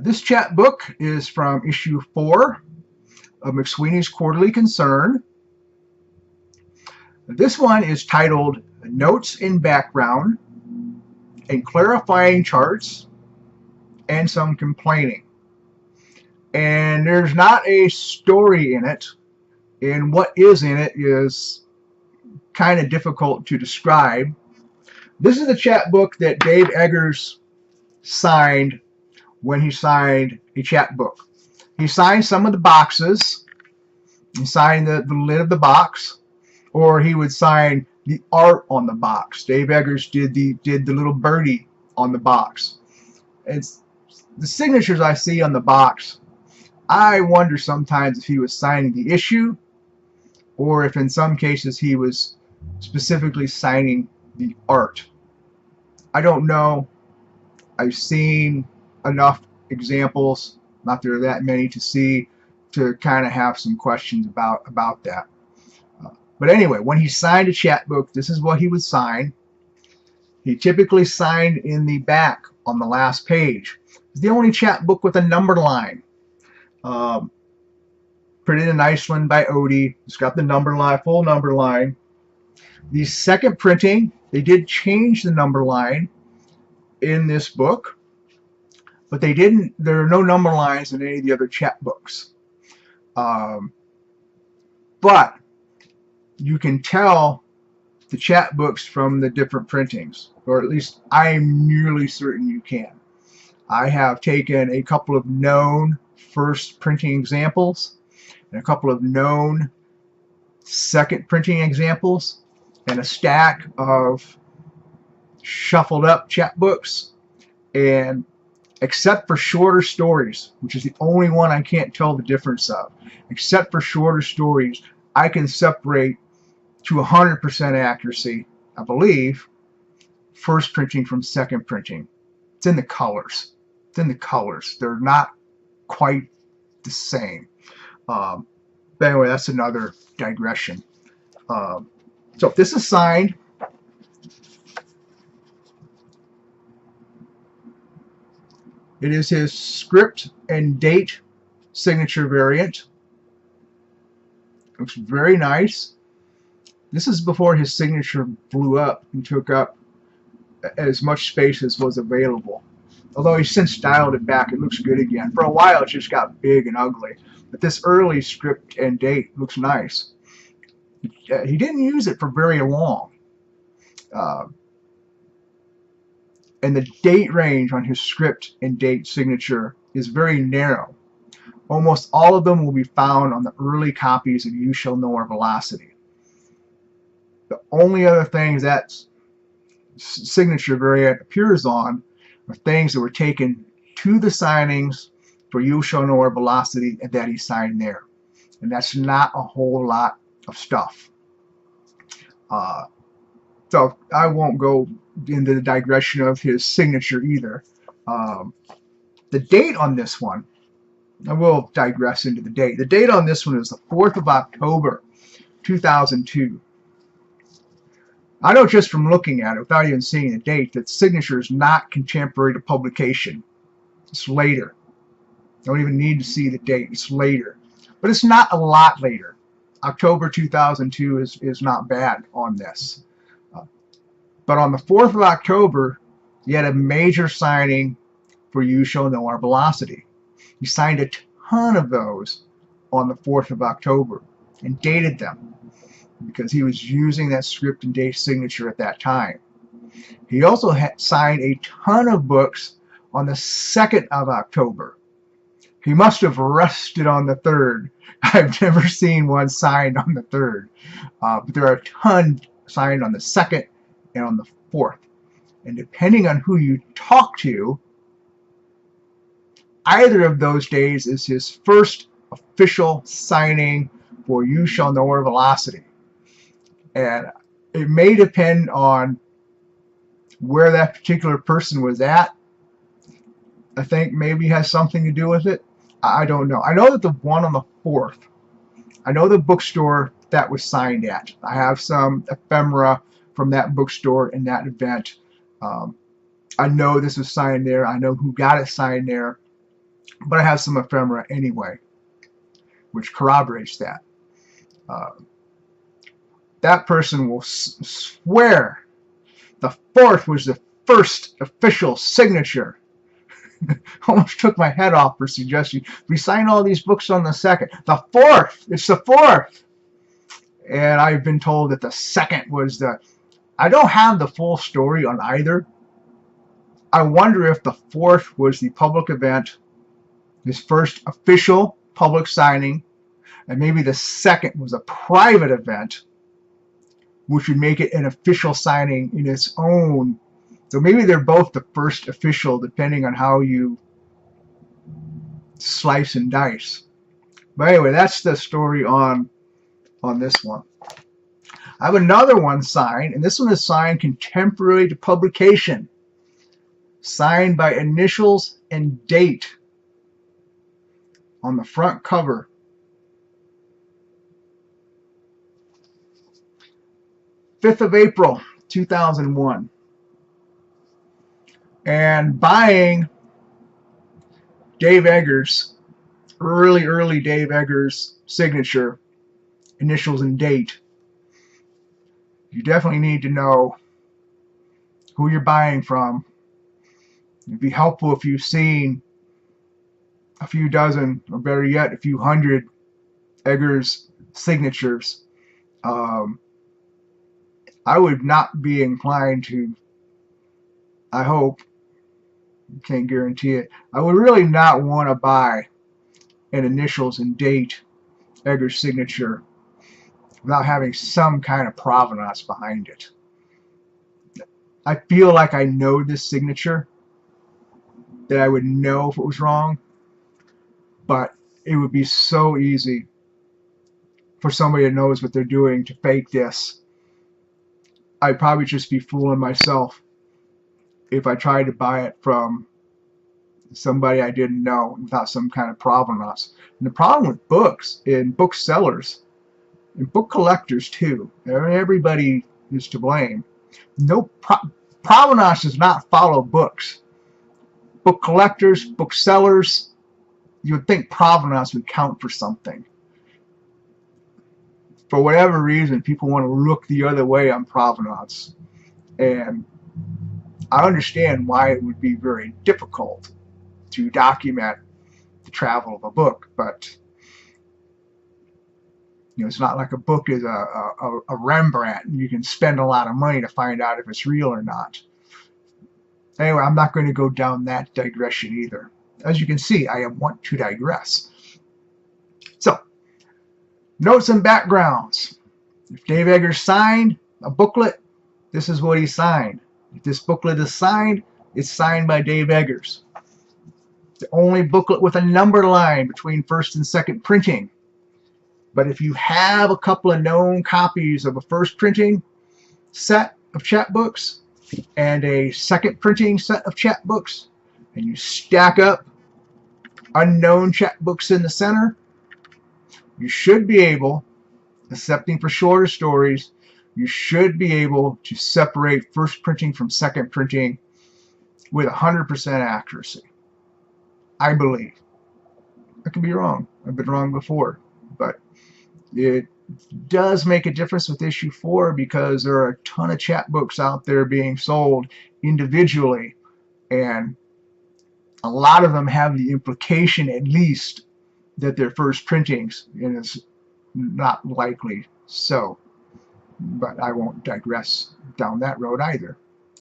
This chapbook is from issue 4 of McSweeney's Quarterly Concern. This one is titled Notes in Background and Clarifying Charts and Some Complaining. And there's not a story in it, and what is in it is kind of difficult to describe. This is the chapbook that Dave Eggers signed when he signed a chapbook. He signed some of the boxes. He signed the lid of the box, or he would sign the art on the box. Dave Eggers did the little birdie on the box. It's the signatures I see on the box. I wonder sometimes if he was signing the issue, or if in some cases he was specifically signing the art. I don't know. I've seen enough examples, not there are that many to see, to kind of have some questions about that. But anyway, when he signed a chapbook, this is what he would sign. He typically signed in the back on the last page. It's the only chapbook with a number line. Printed in Iceland by Odie. It's got the number line, full number line. The second printing, they did change the number line in this book, but they didn't. There are no number lines in any of the other chapbooks. But you can tell the chapbooks from the different printings, or at least I'm nearly certain you can. I have taken a couple of known first printing examples and a couple of known second printing examples and a stack of shuffled up chapbooks, and except for shorter stories, which is the only one I can't tell the difference of, except for shorter stories, I can separate to 100% accuracy, I believe, first printing from second printing. It's in the colors. It's in the colors. They're not quite the same. But anyway, that's another digression. So this is signed. It is his script and date signature variant. Looks very nice. This is before his signature blew up and took up as much space as was available. Although he's since dialed it back, it looks good again. For a while, it just got big and ugly. But this early script and date looks nice. He didn't use it for very long. And the date range on his script and date signature is very narrow. Almost all of them will be found on the early copies of You Shall Know Our Velocity. The only other things that signature variant appears on are things that were taken to the signings for You Shall Know Our Velocity and that he signed there. And that's not a whole lot of stuff. So I won't go into the digression of his signature either. The date on this one, I will digress into the date. The date on this one is the 4th of October, 2002. I know just from looking at it, without even seeing the date, that signature is not contemporary to publication. It's later. Don't even need to see the date. It's later. But it's not a lot later. October 2002 is not bad on this. But on the 4th of October, he had a major signing for You Shall Know Our Velocity. He signed a ton of those on the 4th of October and dated them because he was using that script and date signature at that time. He also signed a ton of books on the 2nd of October. He must have rested on the 3rd. I've never seen one signed on the 3rd. But there are a ton signed on the 2nd and on the 4th. And depending on who you talk to, either of those days is his first official signing for You Shall Know Our Velocity. And it may depend on where that particular person was at. I think maybe has something to do with it. I don't know. I know that the one on the 4th, I know the bookstore that was signed at. I have some ephemera from that bookstore and that event. I know this was signed there. I know who got it signed there. but I have some ephemera anyway, which corroborates that. That person will swear the 4th was the first official signature. Almost took my head off for suggesting we sign all these books on the 2nd. The 4th! It's the 4th! And I've been told that the 2nd was the... I don't have the full story on either. I wonder if the 4th was the public event, his first official public signing, and maybe the 2nd was a private event, which would make it an official signing in its own. So maybe they're both the first official, depending on how you slice and dice. But anyway, that's the story on this one. I have another one signed, and this one is signed contemporary to publication. Signed by initials and date on the front cover. April 5th, 2001. And buying Dave Eggers, early Dave Eggers signature, initials and date, you definitely need to know who you're buying from. It'd be helpful if you've seen a few dozen, or better yet, a few hundred Eggers signatures. I would not be inclined to, I hope, can't guarantee it, I would really not want to buy an initials and date Eggers signature without having some kind of provenance behind it. I feel like I know this signature, that I would know if it was wrong, but it would be so easy for somebody that knows what they're doing to fake this. I'd probably just be fooling myself if I tried to buy it from somebody I didn't know without some kind of provenance. And the problem with books, and booksellers, and book collectors too, everybody is to blame. No provenance does not follow books. Book collectors, booksellers, you would think provenance would count for something. For whatever reason, people want to look the other way on provenance. And I understand why it would be very difficult to document the travel of a book, but you know, it's not like a book is a Rembrandt. You can spend a lot of money to find out if it's real or not. Anyway, I'm not going to go down that digression either. As you can see, I want to digress. So, notes and backgrounds. If Dave Eggers signed a booklet, this is what he signed. If this booklet is signed, it's signed by Dave Eggers. The only booklet with a number line between first and second printing. But if you have a couple of known copies of a first printing set of chapbooks and a second printing set of chapbooks, and you stack up unknown chapbooks in the center, you should be able, excepting for shorter stories, you should be able to separate first printing from second printing with 100% accuracy. I believe. I could be wrong. I've been wrong before. But it does make a difference with issue 4 because there are a ton of chapbooks out there being sold individually, and a lot of them have the implication, at least, that they're first printings, and it's not likely so. But I won't digress down that road either.